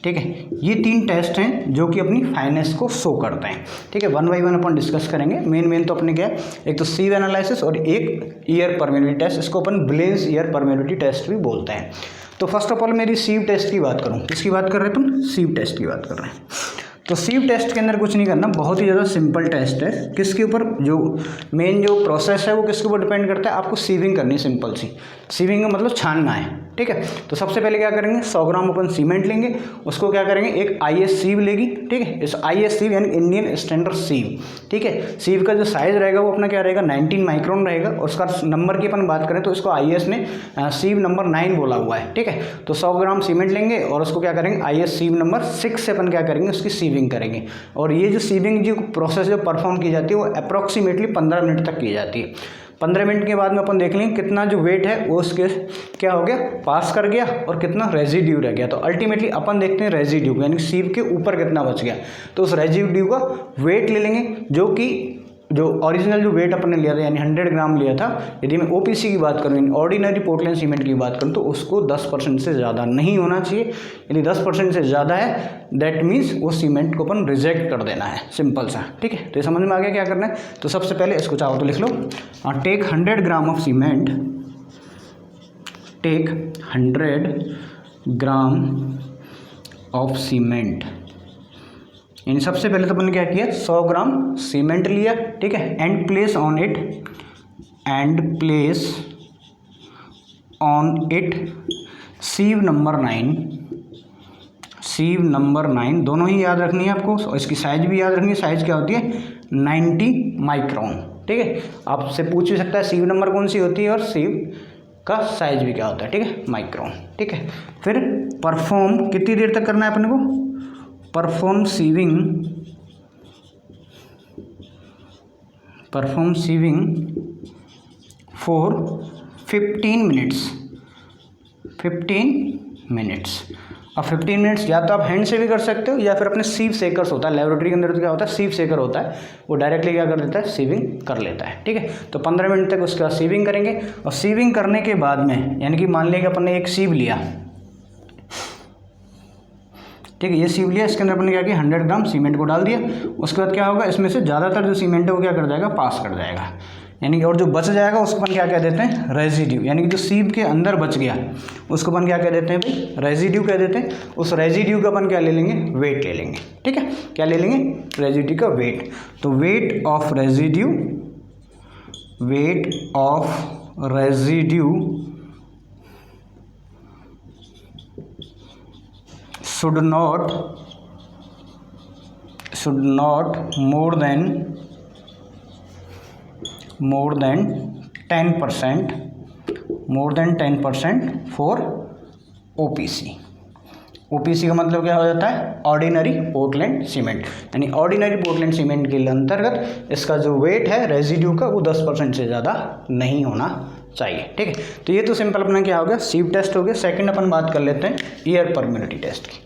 ठीक है। ये 3 टेस्ट हैं जो कि अपनी फाइनेंस को शो करते हैं, ठीक है। One by one upon discuss करेंगे। मेन तो अपने क्या है, एक तो सीव एनालिसिस और एक ईयर परमेबिलिटी टेस्ट, इसको अपन ब्लेंस ईयर परमेबिलिटी टेस्ट भी बोलते हैं। तो फर्स्ट ऑफ ऑल मेरी सीव टेस्ट की बात करूँ, किसकी बात कर रहे हैं तुम? सीव टेस्ट की बात कर रहे हैं। तो सीव टेस्ट के अंदर कुछ नहीं करना, बहुत ही ज़्यादा सिंपल टेस्ट है। किसके ऊपर, जो मेन जो प्रोसेस है वो किसके ऊपर डिपेंड करता है? आपको सीविंग करनी है, सिंपल सी। सीविंग का मतलब छानना है, ठीक है। तो सबसे पहले क्या करेंगे, 100 ग्राम अपन सीमेंट लेंगे, उसको क्या करेंगे, एक IS सीव लेगी, ठीक है। इस IS सीव यानी इंडियन स्टैंडर्ड सीव, ठीक है। सीव का जो साइज़ रहेगा वो अपना क्या रहेगा, 19 माइक्रोन रहेगा। और उसका नंबर की अपन बात करें तो इसको IS ने सीव नंबर 9 बोला हुआ है, ठीक है। तो 100 ग्राम सीमेंट लेंगे और उसको क्या करेंगे, IS सीव नंबर 6 से अपन क्या करेंगे, उसकी सीविंग करेंगे। और ये जो सीविंग जो प्रोसेस जो परफॉर्म की जाती है वो अप्रॉक्सीमेटली 15 मिनट तक की जाती है। 15 मिनट के बाद में अपन देख लेंगे कितना जो वेट है वो उसके क्या हो गया, पास कर गया, और कितना रेजिड्यू रह गया। तो अल्टीमेटली अपन देखते हैं रेजिड्यू, यानी सीव के ऊपर कितना बच गया। तो उस रेजिड्यू का वेट ले लेंगे, जो कि जो ओरिजिनल जो वेट अपन ने लिया था यानी 100 ग्राम लिया था। यदि मैं OPC की बात करूँ, ऑर्डिनरी पोर्टलैंड सीमेंट की बात करूँ, तो उसको 10% से ज़्यादा नहीं होना चाहिए। यदि 10% से ज़्यादा है दैट मीन्स वो सीमेंट को अपन रिजेक्ट कर देना है, सिंपल सा, ठीक है। तो ये समझ में आ गया क्या करना है। तो सबसे पहले इसको चाहो तो लिख लो, take 100 gram of cement, take 100 gram of cement. यानी सबसे पहले तो अपन ने क्या किया, 100 ग्राम सीमेंट लिया, ठीक है। And place on it, and place on it sieve number 9, sieve number 9 दोनों ही याद रखनी है आपको। इसकी साइज भी याद रखनी है, साइज क्या होती है, 90 माइक्रोन, ठीक है। आपसे पूछ भी सकता है सीव नंबर कौन सी होती है और सीव का साइज भी क्या होता है, ठीक है, माइक्रोन, ठीक है। फिर परफॉर्म कितनी देर तक करना है अपने को, perform sieving, perform sieving for 15 minutes, 15 minutes. अब 15 मिनट्स या तो आप हैंड से भी कर सकते हो या फिर अपने सीव सेकर्स होता है, लेबोरेटरी के अंदर तो क्या होता है, सीव सेकर होता है, वो डायरेक्टली क्या कर देता है, सीविंग कर लेता है, ठीक है। तो 15 मिनट तक उसके बाद सीविंग करेंगे। और सीविंग करने के बाद में, यानी कि मान लिया कि अपन ने एक सीव लिया, ठीक है, ये सीव लिया, इसके अंदर अपन ने क्या किया, 100 ग्राम सीमेंट को डाल दिया। उसके बाद क्या होगा, इसमें से ज़्यादातर जो सीमेंट है वो क्या कर जाएगा, पास कर जाएगा, यानी कि और जो बच जाएगा उसको अपन क्या कह देते हैं, रेजिड्यू। यानी कि जो सीव के अंदर बच गया उसको अपन क्या कह देते हैं भाई, रेजिड्यू कह देते हैं। उस रेजिड्यू का अपन क्या ले लेंगे, वेट ले लेंगे, ठीक है। क्या ले लेंगे, रेजिड्यू का वेट। तो weight of residue, weight of residue should not more than 10%, more than 10% for OPC। OPC का मतलब क्या हो जाता है, ऑर्डिनरी पोर्टलैंड सीमेंट। यानी ऑर्डिनरी पोर्टलैंड सीमेंट के अंतर्गत इसका जो वेट है रेजिड्यू का वो 10% से ज़्यादा नहीं होना चाहिए, ठीक है। तो ये तो सिंपल अपना क्या हो गया, सीव टेस्ट हो गया। सेकंड अपन बात कर लेते हैं एयर परमेबिलिटी टेस्ट की,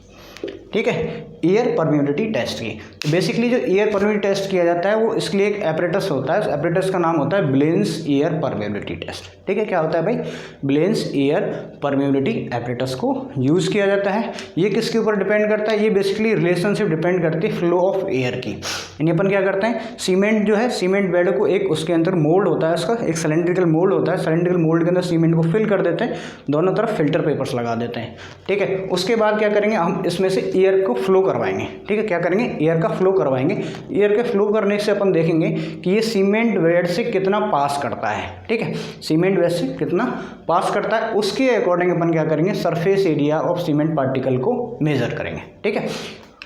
ठीक है, एयर परमेबिलिटी टेस्ट की। तो बेसिकली जो एयर परमेबिलिटी टेस्ट किया जाता है वो इसके लिए एक एपरेटस होता है, उस एपरेटस का नाम होता है ब्लेंस एयर परमेबिलिटी टेस्ट, ठीक है। क्या होता है भाई, ब्लेंस एयर परमेबिलिटी एपरेटस को यूज़ किया जाता है। ये किसके ऊपर डिपेंड करता है, ये बेसिकली रिलेशनशिप डिपेंड करती है फ्लो ऑफ एयर की। यानी अपन क्या करते हैं, सीमेंट जो है, सीमेंट बेड को एक उसके अंदर मोल्ड होता है, उसका एक सिलेंड्रिकल मोल्ड होता है, सिलेंड्रिकल मोल्ड के अंदर सीमेंट को फिल कर देते हैं, दोनों तरफ फिल्टर पेपर्स लगा देते हैं, ठीक है। उसके बाद क्या करेंगे, हम इसमें से एयर को फ्लो करवाएंगे, ठीक है। क्या करेंगे, एयर का फ्लो करवाएंगे। एयर के फ्लो करने से अपन देखेंगे कि ये सीमेंट बेड से कितना पास करता है, ठीक है, सीमेंट बेड से कितना पास करता है, उसके अकॉर्डिंग अपन क्या करेंगे, surface area of cement particle को मेजर करेंगे, ठीक है।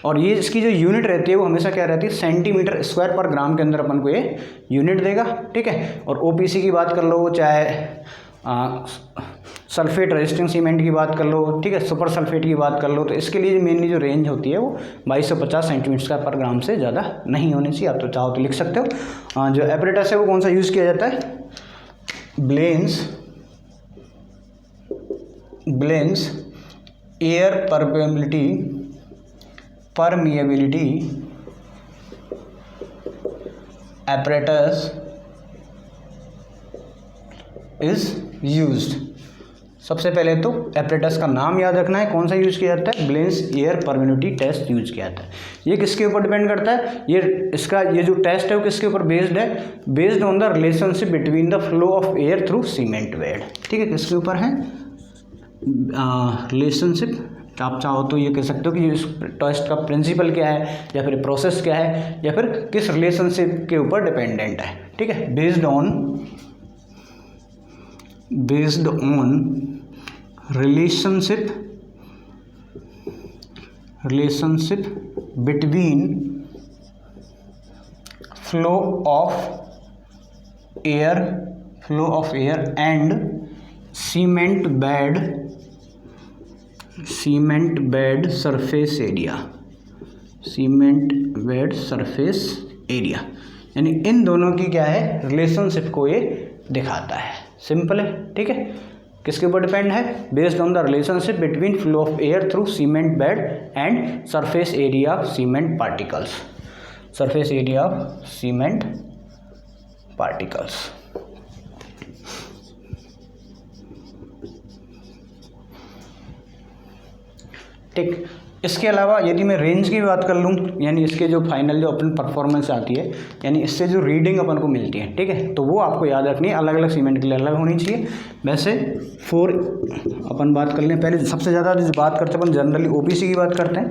और ये इसकी जो यूनिट रहती है वो हमेशा क्या रहती है, सेंटीमीटर स्क्वायर पर ग्राम के अंदर अपन को ये यूनिट देगा, ठीक है। और OPC की बात कर लो, चाहे सल्फेट रेजिस्टिंग सीमेंट की बात कर लो, ठीक है, सुपर सल्फेट की बात कर लो, तो इसके लिए मेनली जो रेंज होती है वो 2250 सेंटीमीटर पर ग्राम से ज़्यादा नहीं होनी चाहिए। आप तो चाहो तो लिख सकते हो। जो एपरेटस है वो कौन सा यूज़ किया जाता है? Blaine's air permeability apparatus is used. सबसे पहले तो एपरेटस का नाम याद रखना है, कौन सा यूज़ किया जाता है? Blaine's air permeability test use किया जाता है। ये किसके ऊपर डिपेंड करता है? ये जो टेस्ट है वो किसके ऊपर बेस्ड है? Based on the relationship between the flow of air through cement bed. ठीक है, किसके ऊपर है? रिलेशनशिप। आप चाहो तो ये कह सकते हो कि इस टेस्ट का प्रिंसिपल क्या है, या फिर प्रोसेस क्या है, या फिर किस रिलेशनशिप के ऊपर डिपेंडेंट है। ठीक है, based on relationship between flow of air and cement bed surface area, यानी इन दोनों की क्या है? रिलेशनशिप को ये दिखाता है। सिंपल है, ठीक है। किसके ऊपर डिपेंड है? Based on the relationship between flow of air through cement bed and surface area of cement particles. ठीक, इसके अलावा यदि मैं रेंज की बात कर लूँ, यानी इसके जो फाइनल जो अपन परफॉर्मेंस आती है, यानी इससे जो रीडिंग अपन को मिलती है, ठीक है, तो वो आपको याद रखनी है। अलग अलग सीमेंट के लिए अलग होनी चाहिए। वैसे अपन बात कर लें, पहले सबसे ज़्यादा बात करते हैं अपन जनरली ओपीसी की बात करते हैं।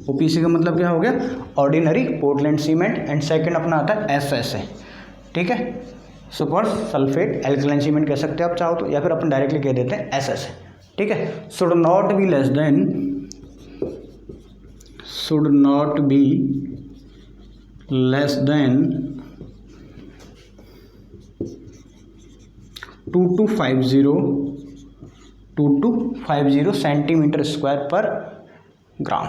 ओपीसी का मतलब क्या हो गया? Ordinary Portland cement. And second अपना आता है एसएसए, ठीक है, सुपर सल्फेट एल्कलाइन सीमेंट कह सकते हैं आप चाहो तो, या फिर अपन डायरेक्टली कह देते हैं एसएसए। ठीक है, should not be less than 2250 centimetre square पर ग्राम।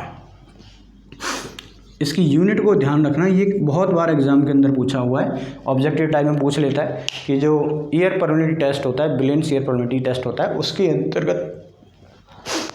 इसकी यूनिट को ध्यान रखना, ये बहुत बार एग्जाम के अंदर पूछा हुआ है, ऑब्जेक्टिव टाइप में पूछ लेता है कि जो एयर परमिएबिलिटी टेस्ट होता है, ब्लेंस एयर परमिएबिलिटी टेस्ट होता है, उसके अंतर्गत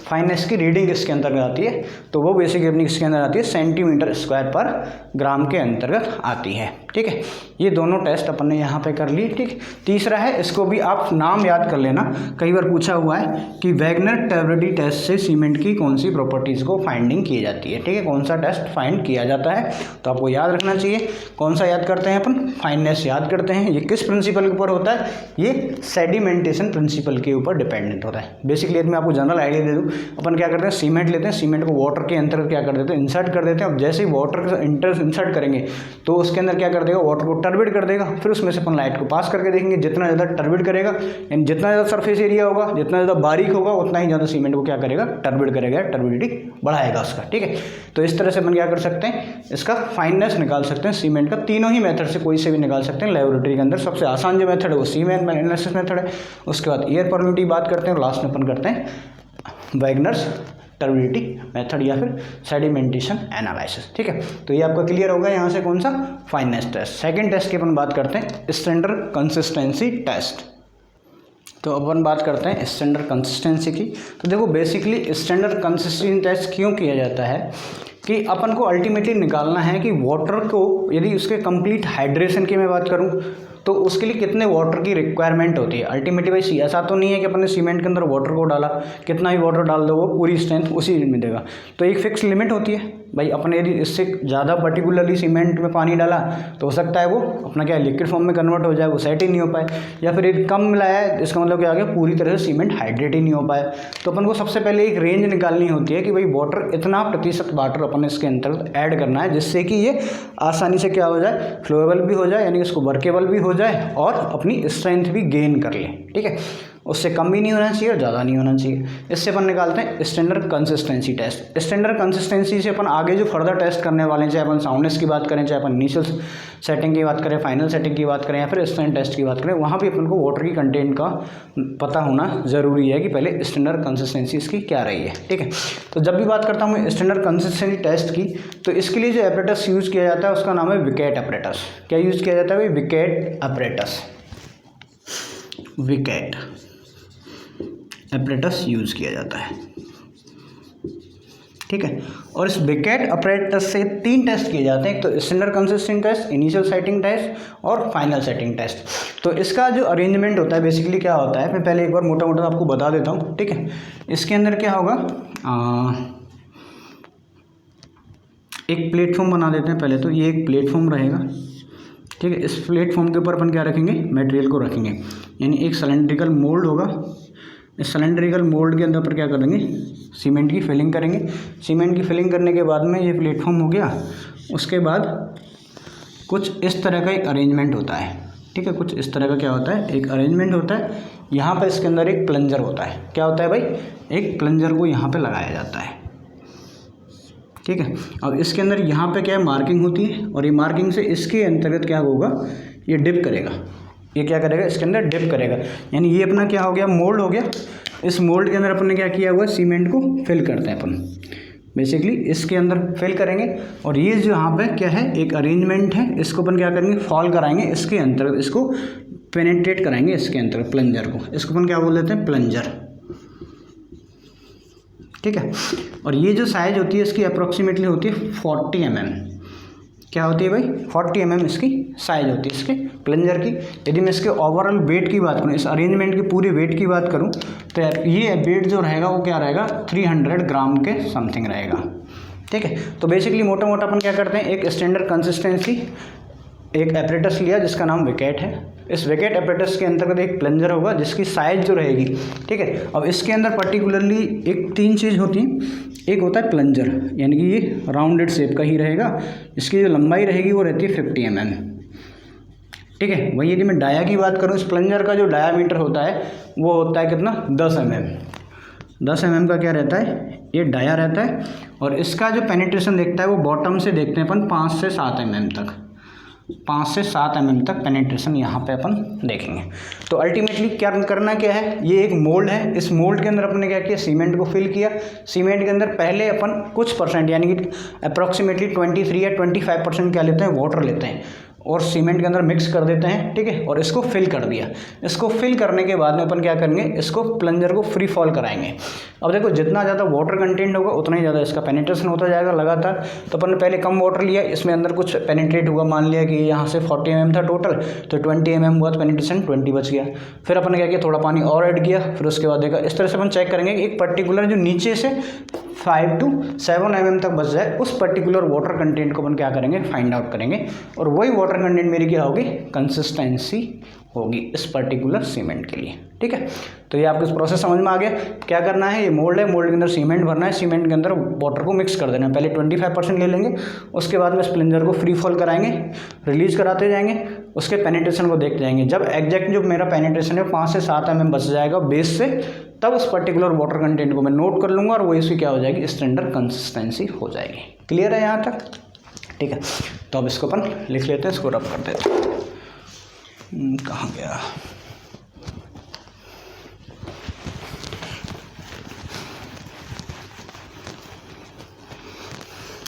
फाइनेस की रीडिंग इसके अंतर्गत आती है, तो वो बेसिक अपनी इसके अंदर आती है सेंटीमीटर स्क्वायर पर ग्राम के अंतर्गत आती है। ठीक है, ये दोनों टेस्ट अपन ने यहाँ पे कर लिए। ठीक, तीसरा है, इसको भी आप नाम याद कर लेना, कई बार पूछा हुआ है कि वैगनर टर्बिडिटी टेस्ट से सीमेंट की कौन सी प्रॉपर्टीज़ को फाइंडिंग की जाती है। ठीक है, कौन सा टेस्ट फाइंड किया जाता है, तो आपको याद रखना चाहिए। कौन सा याद करते हैं अपन? फाइननेस याद करते हैं। ये किस प्रिंसिपल के ऊपर होता है? ये सेडिमेंटेशन प्रिंसिपल के ऊपर डिपेंडेंट होता है। बेसिकली मैं आपको जनरल आइडिया दे दूँ, अपन क्या करते हैं, सीमेंट लेते हैं, सीमेंट को वाटर के अंतर्गत क्या कर देते हैं, इंसर्ट कर देते हैं। अब जैसे ही वाटर को इंसर्ट करेंगे तो उसके अंदर क्या कर देगा, वाटर को टर्बिड कर देगा। फिर उसमें से अपन लाइट को पास करके देखेंगे, जितना ज़्यादा टर्बिड करेगा, यानी जितना ज़्यादा सरफेस एरिया होगा, जितना ज़्यादा बारीक होगा, उतना ही ज़्यादा सीमेंट को क्या करेगा, टर्बिड करेगा, टर्बिडिटी बढ़ाएगा उसका। ठीक है, तो इस तरह से अपन क्या कर सकते हैं, इसका फाइननेस निकाल सकते हैं सीमेंट का। तीनों ही मेथड से कोई से भी निकाल सकते हैं लेबोरेटरी के अंदर। सबसे आसान जो मेथड है वो सीमेंट एनालिसिस मेथड है। उसके बाद एयर परमिएबिलिटी बात करते हैं, और लास्ट में अपन करते हैं वैगनर्स टर्बिडिटी मेथड या फिर सेडिमेंटेशन एनालिसिस। ठीक है, तो ये आपका क्लियर होगा यहाँ से कौन सा, फाइननेस टेस्ट। सेकंड टेस्ट की अपन बात करते हैं स्टैंडर्ड कंसिस्टेंसी टेस्ट। तो अपन बात करते हैं स्टैंडर्ड कंसिस्टेंसी की। तो देखो बेसिकली स्टैंडर्ड कंसिस्टेंसी टेस्ट क्यों किया जाता है कि अपन को अल्टीमेटली निकालना है कि वाटर को, यदि उसके कंप्लीट हाइड्रेशन की मैं बात करूँ तो उसके लिए कितने वाटर की रिक्वायरमेंट होती है। अल्टीमेटली भाई ऐसा तो नहीं है कि अपन ने सीमेंट के अंदर वाटर को डाला, कितना ही वाटर डाल दो वो पूरी स्ट्रेंथ उसी में देगा। तो एक फिक्स लिमिट होती है भाई। अपन यदि इससे ज़्यादा पर्टिकुलरली सीमेंट में पानी डाला तो हो सकता है वो अपना क्या लिक्विड फॉर्म में कन्वर्ट हो जाए, वो सेट ही नहीं हो पाए, या फिर यदि कम मिलाया है इसका मतलब क्या आ गया, पूरी तरह से सीमेंट हाइड्रेट ही नहीं हो पाए। तो अपन को सबसे पहले एक रेंज निकालनी होती है कि भाई वाटर इतना प्रतिशत वाटर अपन इसके अंतर्गत ऐड करना है जिससे कि ये आसानी से क्या हो जाए, फ्लोएबल भी हो जाए, यानी इसको वर्केबल भी हो जाए और अपनी स्ट्रेंथ भी गेन कर ले। ठीक है, उससे कम भी नहीं होना चाहिए और ज़्यादा नहीं होना चाहिए। इससे अपन निकालते हैं standard consistency test. Standard consistency से अपन आगे जो फर्दर टेस्ट करने वाले हैं, चाहे अपन साउंडनेस की बात करें, चाहे अपन इनिशियल सेटिंग की बात करें, फाइनल सेटिंग की बात करें, या फिर स्टैंड टेस्ट की बात करें, वहाँ भी अपन को वाटर की कंटेंट का पता होना ज़रूरी है कि पहले स्टैंडर्ड कंसिस्टेंसी इसकी क्या रही है। ठीक है, तो जब भी बात करता हूँ मैं स्टैंडर्ड कंसिस्टेंसी टेस्ट की, तो इसके लिए जो एपरेटस यूज़ किया जाता है उसका नाम है विकेट एपरेटस। क्या यूज़ किया जाता है भाई? Wicket apparatus. Wicket apparatus use किया जाता है। ठीक है, और इस विकेट एपरेटस से 3 टेस्ट किए जाते हैं, एक तो standard consistency test, initial setting test और फाइनल सेटिंग टेस्ट। तो इसका जो अरेंजमेंट होता है बेसिकली क्या होता है, मैं पहले एक बार मोटा मोटा आपको बता देता हूँ। ठीक है, इसके अंदर क्या होगा, एक प्लेटफॉर्म बना देते हैं पहले। तो ये एक प्लेटफॉर्म रहेगा। ठीक है, इस प्लेटफॉर्म के ऊपर अपन क्या रखेंगे? मटेरियल को रखेंगे, यानी एक सिलेंड्रिकल मोल्ड होगा। इस सिलेंड्रिकल मोल्ड के अंदर पर क्या करेंगे? सीमेंट की फिलिंग करेंगे। सीमेंट की फिलिंग करने के बाद में ये प्लेटफॉर्म हो गया। उसके बाद कुछ इस तरह का एक अरेंजमेंट होता है। ठीक है, कुछ इस तरह का क्या होता है? एक अरेंजमेंट होता है। यहाँ पर इसके अंदर एक प्लंजर होता है। क्या होता है भाई? एक प्लंजर को यहाँ पे लगाया जाता है। ठीक है, अब इसके अंदर यहाँ पे क्या है? मार्किंग होती है, और ये मार्किंग से इसके अंतर्गत क्या होगा? ये डिप करेगा। ये क्या करेगा? इसके अंदर डिप करेगा, यानी ये अपना क्या हो गया? मोल्ड हो गया। इस मोल्ड के अंदर अपन ने क्या किया हुआ है? सीमेंट को फिल करते हैं अपन। बेसिकली इसके अंदर फिल करेंगे, और ये जो यहाँ पे क्या है? एक अरेंजमेंट है। इसको अपन क्या करेंगे? फॉल कराएंगे इसके अंतर्गत, इसको पेनेट्रेट कराएंगे इसके अंतर्गत, प्लंजर को। इसको अपन क्या बोल देते हैं? प्लंजर। ठीक है, और ये जो साइज होती है इसकी अप्रोक्सीमेटली होती है 40 mm। क्या होती है भाई? 40 mm इसकी साइज होती है इसके प्लंजर की। यदि मैं इसके ओवरऑल वेट की बात करूँ, इस अरेंजमेंट की पूरी वेट की बात करूँ, तो ये वेट जो रहेगा वो क्या रहेगा? 300 ग्राम के समथिंग रहेगा। ठीक है, तो बेसिकली मोटा मोटा अपन क्या करते हैं? एक स्टैंडर्ड कंसिस्टेंसी एक एपरेटस लिया जिसका नाम विकेट है। इस विकेट एपरेटस के अंतर्गत एक प्लंजर होगा जिसकी साइज जो रहेगी। ठीक है, अब इसके अंदर पर्टिकुलरली एक 3 चीज़ होती हैं। एक होता है प्लंजर, यानी कि ये राउंडेड शेप का ही रहेगा। इसकी जो लंबाई रहेगी वो रहती है 50 mm। ठीक है, वही यदि मैं डाया की बात करूँ, इस प्लंजर का जो डायामीटर होता है वो होता है कितना? 10 mm। 10 mm का क्या रहता है? ये डाया रहता है। और इसका जो पेनिट्रेशन देखता है वो बॉटम से देखते हैं अपन 5 से 7 mm तक। 5 से 7 mm तक पेनिट्रेशन यहाँ पे अपन देखेंगे। तो अल्टीमेटली क्या करना क्या है? ये एक मोल्ड है। इस मोल्ड के अंदर अपन ने क्या किया? सीमेंट को फिल किया। सीमेंट के अंदर पहले अपन कुछ परसेंट, यानी कि अप्रॉक्सीमेटली 23 या 25% क्या लेते हैं? वाटर लेते हैं, और सीमेंट के अंदर मिक्स कर देते हैं। ठीक है, और इसको फिल कर दिया। इसको फिल करने के बाद में अपन क्या करेंगे? इसको प्लंजर को फ्री फॉल कराएंगे। अब देखो, जितना ज़्यादा वाटर कंटेंट होगा उतना ही ज़्यादा इसका पेनिट्रेशन होता जाएगा लगातार। तो अपन ने पहले कम वाटर लिया, इसमें अंदर कुछ पेनिट्रेट हुआ, मान लिया कि यहाँ से 40 mm था टोटल, तो 20 mm हुआ, तो पेनिट्रेशन 20 बच गया। फिर अपन ने क्या किया? थोड़ा पानी और ऐड किया। फिर उसके बाद देखा, इस तरह से अपन चेक करेंगे कि एक पर्टिकुलर जो नीचे से 5 to 7 mm तक बच जाए, उस पर्टिकुलर वाटर कंटेंट को अपन क्या करेंगे? फाइंड आउट करेंगे, और वही वाटर कंटेंट मेरी क्या होगी? कंसिस्टेंसी होगी इस पर्टिकुलर सीमेंट के लिए। ठीक है, तो ये आपको इस प्रोसेस समझ में आ गया। क्या करना है? ये मोल्ड है, मोल्ड के अंदर सीमेंट भरना है, सीमेंट के अंदर वाटर को मिक्स कर देना है। पहले 25% ले लेंगे, उसके बाद में स्प्लिंजर को फ्री फॉल कराएंगे, रिलीज कराते जाएंगे, उसके पेनिट्रेशन को देखते जाएंगे। जब एग्जैक्ट जो मेरा पेनिट्रेशन है 5 से 7 mm बच जाएगा बेस से, तब उस पर्टिकुलर वाटर कंटेंट को मैं नोट कर लूँगा, और वो इसकी क्या हो जाएगी? स्टैंडर्ड कंसिस्टेंसी हो जाएगी। क्लियर है यहाँ तक? ठीक है, तो अब इसको अपन लिख लेते हैं, इसको रब कर देते हैं। कहाँ गया?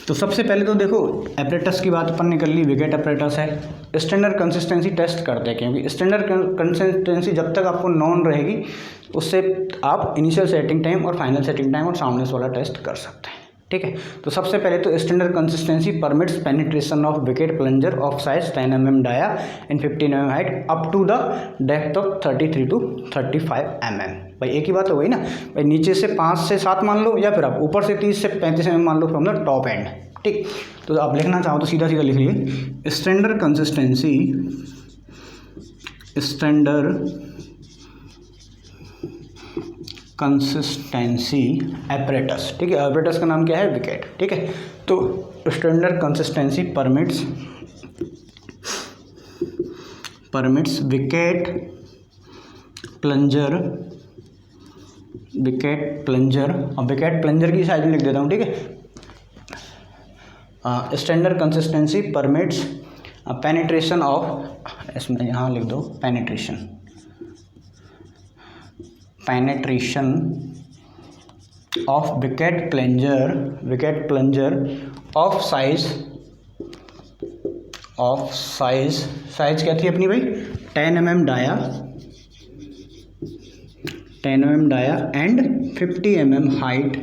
तो सबसे पहले तो देखो, एपरेटस की बात अपन ने कर ली, विकेट एपरेटस है। स्टैंडर्ड कंसिस्टेंसी टेस्ट करते हैं, क्योंकि स्टैंडर्ड कंसिस्टेंसी जब तक आपको नॉन रहेगी, उससे आप इनिशियल सेटिंग टाइम और फाइनल सेटिंग टाइम और साउंडनेस वाला टेस्ट कर सकते हैं। ठीक है, तो सबसे पहले तो standard consistency permits penetration of Vicat plunger of size 10 mm dia and 15 mm height up to the depth of 33 to 35 mm। भाई एक ही बात हो गई ना भाई, नीचे से 5 से 7 मान लो, या फिर आप ऊपर से 30 से 35 mm मान लो फ्रॉम द टॉप एंड। ठीक, तो आप लिखना चाहो तो सीधा सीधा लिख लीजिए, standard consistency, standard consistency apparatus. ठीक है, एपरेटस का नाम क्या है? विकेट। ठीक है, तो standard consistency permits Vicat plunger Vicat plunger, अब विकेट प्लंजर की साइज में लिख देता हूँ, ठीक है। Standard consistency permits penetration of, इसमें यहाँ लिख दो penetration of Vicat plunger of size क्या थी अपनी भाई 10 mm dia and 50 mm height.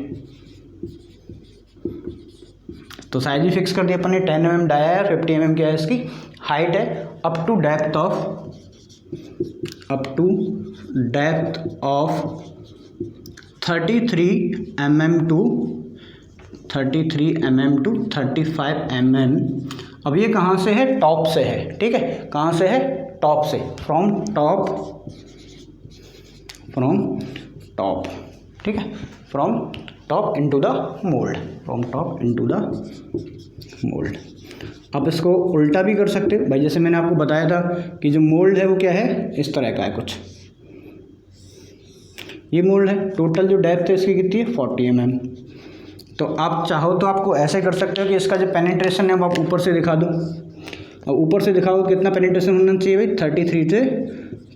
तो साइज भी फिक्स कर दिया अपन ने, 10 mm डाया है, 50 mm क्या है इसकी हाइट है, up to depth of 33 mm to 35 mm। अब ये कहाँ से है, टॉप से है, ठीक है, कहाँ से है, टॉप से, फ्रॉम टॉप, ठीक है, from top into the mould. आप इसको उल्टा भी कर सकते हो भाई, जैसे मैंने आपको बताया था कि जो मोल्ड है वो क्या है, इस तरह का है कुछ, ये मोल्ड है। टोटल जो डेप्थ है इसकी कितनी है 40 mm। तो आप चाहो तो आपको ऐसे कर सकते हो कि इसका जो पेनिट्रेशन है वो आप ऊपर से दिखा दो, और ऊपर से दिखाओ कितना पेनिट्रेशन होना चाहिए भाई 33 से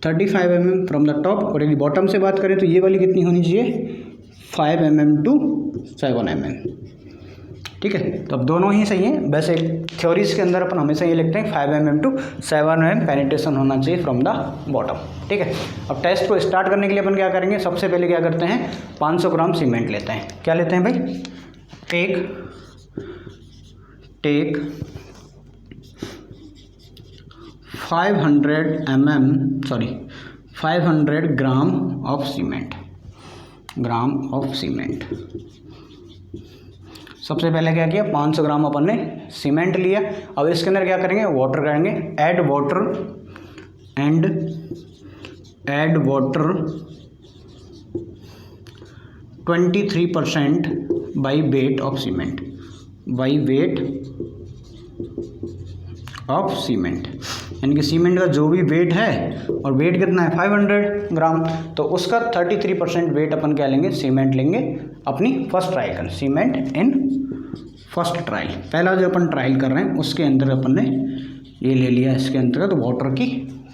35 mm फ्रॉम द टॉप। और यदि बॉटम से बात करें तो ये वाली कितनी होनी चाहिए 5 mm टू 7 mm, ठीक है। तो अब दोनों ही सही हैं, वैसे थ्योरीज के अंदर अपन हमेशा ये लिखते हैं 5 mm टू 7 mm पेनिट्रेशन होना चाहिए फ्रॉम द बॉटम, ठीक है। अब टेस्ट को स्टार्ट करने के लिए अपन क्या करेंगे, सबसे पहले क्या करते हैं 500 ग्राम सीमेंट लेते हैं। क्या लेते हैं भाई, टेक 500 ग्राम ऑफ सीमेंट। सबसे पहले क्या किया 500 ग्राम अपन ने सीमेंट लिया। अब इसके अंदर क्या करेंगे, वाटर करेंगे, add water 23% by weight of cement, यानी कि सीमेंट का जो भी वेट है, और वेट कितना है 500 ग्राम, तो उसका 33% वेट अपन क्या लेंगे, सीमेंट लेंगे अपनी फर्स्ट ट्रायल कर, सीमेंट इन फर्स्ट ट्रायल, पहला जो अपन ट्रायल कर रहे हैं उसके अंदर अपन ने ये ले लिया इसके अंतर्गत वाटर की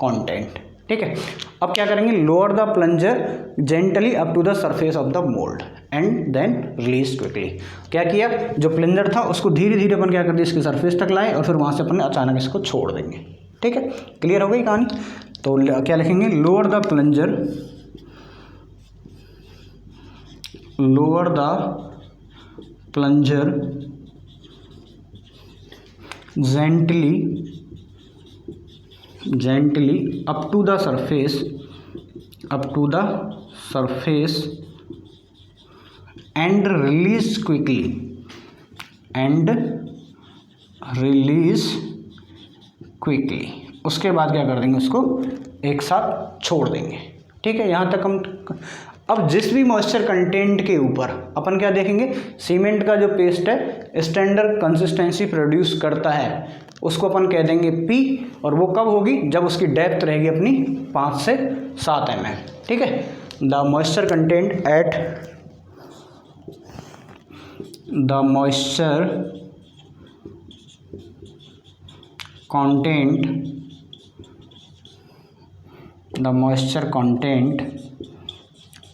कंटेंट, ठीक है। अब क्या करेंगे, lower the plunger gently up to the surface of the mould and then release quickly. क्या किया, जो प्लंजर था उसको धीरे धीरे अपन क्या कर दिया इसके सरफेस तक लाए, और फिर वहाँ से अपन अचानक इसको छोड़ देंगे, ठीक है। क्लियर हो गई कहानी। तो क्या लिखेंगे, lower the plunger gently up to the surface and release quickly उसके बाद क्या कर देंगे, उसको एक साथ छोड़ देंगे, ठीक है। यहाँ तक हम अब जिस भी मॉइस्चर कंटेंट के ऊपर अपन क्या देखेंगे, सीमेंट का जो पेस्ट है स्टैंडर्ड कंसिस्टेंसी प्रोड्यूस करता है, उसको अपन कह देंगे P, और वो कब होगी, जब उसकी डेप्थ रहेगी अपनी 5 से 7 mm, ठीक है। द मॉइस्चर कंटेंट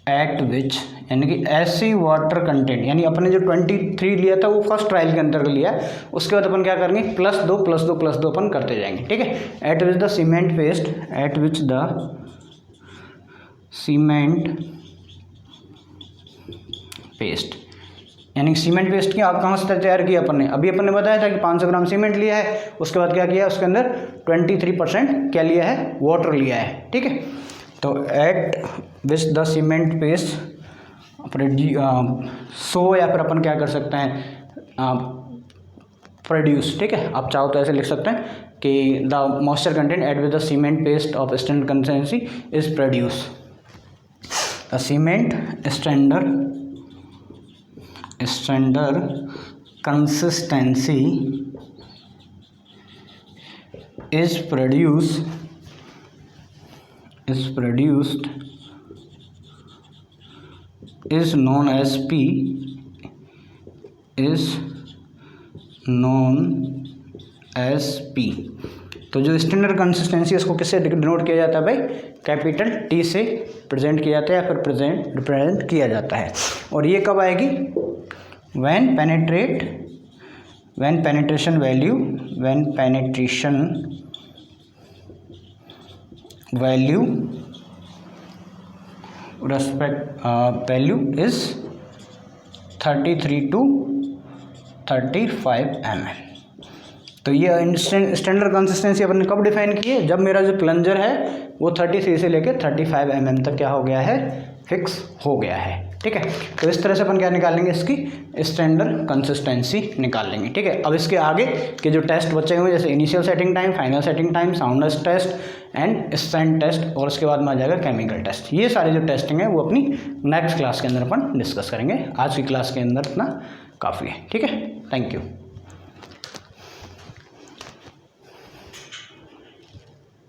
एट विच, यानी कि ऐसी वाटर कंटेंट, यानी अपने जो 23 लिया था वो फर्स्ट ट्रायल के अंदर लिया, उसके बाद अपन क्या करेंगे +2 अपन करते जाएंगे, ठीक है। Eight which the cement paste, यानी सीमेंट पेस्ट की कहाँ से तैयार किया अपन ने, अभी अपन ने बताया था कि 500 ग्राम सीमेंट लिया है, उसके बाद क्या किया, उसके अंदर 23% क्या लिया है, वाटर लिया है, ठीक है। तो at which the cement paste so, या फिर अपन क्या कर सकते हैं प्रोड्यूस, ठीक है। आप चाहो तो ऐसे लिख सकते हैं कि the moisture content at which the cement paste of standard consistency is produce, the cement standard consistency is produced is known as P is known as P. तो जो स्टैंडर्ड कंसिस्टेंसी इसको किससे डिनोट किया जाता है भाई, कैपिटल टी से present किया जाता है या फिर रिप्रेजेंट किया जाता है। और ये कब आएगी, when penetration value is 33 to 35 mm। तो ये स्टैंडर्ड कंसिस्टेंसी अपन ने कब डिफाइन की है, जब मेरा जो प्लंजर है वो 33 से लेकर 35 mm तक क्या हो गया है, फिक्स हो गया है। ठीक है, तो इस तरह से अपन क्या निकालेंगे, इसकी स्टैंडर्ड कंसिस्टेंसी निकाल लेंगे। ठीक है, अब इसके आगे के जो टेस्ट बचे हुए जैसे initial setting time, final setting time, soundness test and strength test, और उसके बाद में आ जाएगा केमिकल टेस्ट। ये सारे जो टेस्टिंग है वो अपनी नेक्स्ट क्लास के अंदर अपन डिस्कस करेंगे। आज की क्लास के अंदर इतना काफ़ी है। ठीक है, थैंक यू।